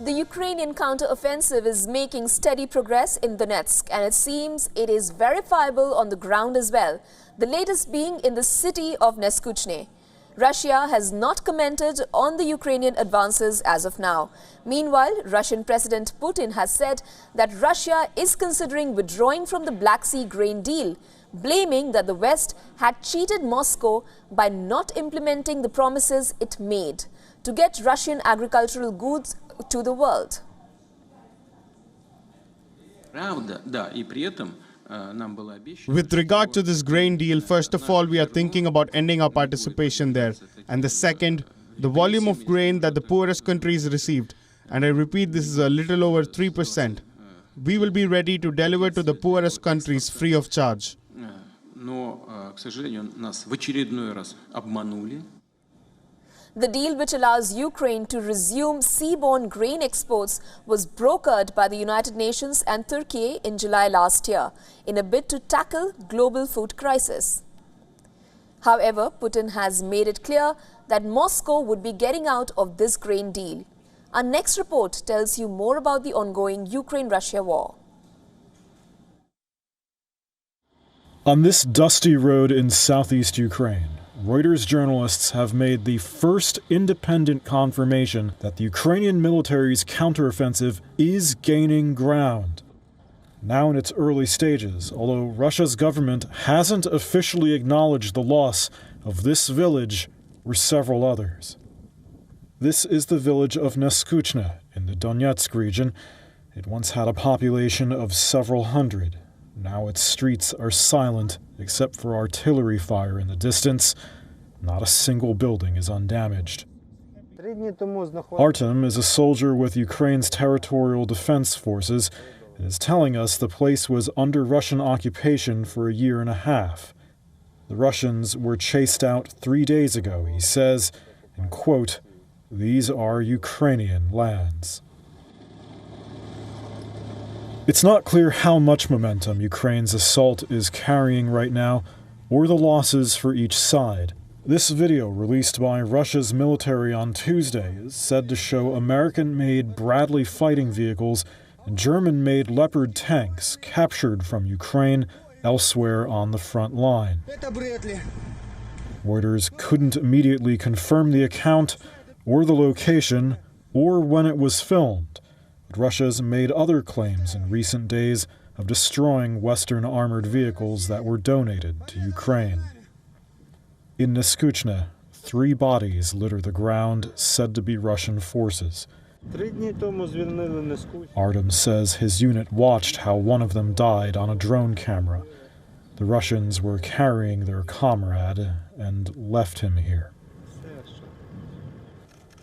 The Ukrainian counter-offensive is making steady progress in Donetsk, and it seems it is verifiable on the ground as well, the latest being in the city of Neskuchne. Russia has not commented on the Ukrainian advances as of now. Meanwhile, Russian President Putin has said that Russia is considering withdrawing from the Black Sea grain deal, blaming that the West had cheated Moscow by not implementing the promises it made to get Russian agricultural goods to the world. With regard to this grain deal, first of all, we are thinking about ending our participation there. And the second, the volume of grain that the poorest countries received. And I repeat, this is a little over 3%. We will be ready to deliver to the poorest countries free of charge. The deal, which allows Ukraine to resume seaborne grain exports, was brokered by the United Nations and Turkey in July last year in a bid to tackle global food crisis. However, Putin has made it clear that Moscow would be getting out of this grain deal. Our next report tells you more about the ongoing Ukraine-Russia war. On this dusty road in southeast Ukraine, Reuters journalists have made the first independent confirmation that the Ukrainian military's counteroffensive is gaining ground. Now in its early stages, although Russia's government hasn't officially acknowledged the loss of this village or several others. This is the village of Neskuchne in the Donetsk region. It once had a population of several hundred. Now its streets are silent except for artillery fire in the distance. Not a single building is undamaged. Artem is a soldier with Ukraine's territorial defense forces and is telling us the place was under Russian occupation for a year and a half. The Russians were chased out 3 days ago, he says, and quote, "These are Ukrainian lands." It's not clear how much momentum Ukraine's assault is carrying right now, or the losses for each side. This video, released by Russia's military on Tuesday, is said to show American-made Bradley fighting vehicles and German-made Leopard tanks captured from Ukraine elsewhere on the front line. Reuters couldn't immediately confirm the account, or the location, or when it was filmed. Russia's made other claims in recent days of destroying Western armored vehicles that were donated to Ukraine. In Neskuchne, 3 bodies litter the ground, said to be Russian forces. Artem says his unit watched how one of them died on a drone camera. The Russians were carrying their comrade and left him here.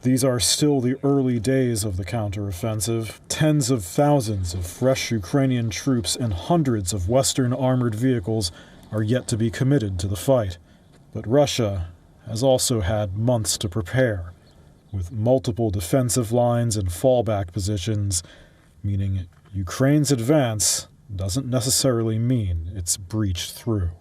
These are still the early days of the counteroffensive. Tens of thousands of fresh Ukrainian troops and hundreds of Western armored vehicles are yet to be committed to the fight. But Russia has also had months to prepare, with multiple defensive lines and fallback positions, meaning Ukraine's advance doesn't necessarily mean it's breached through.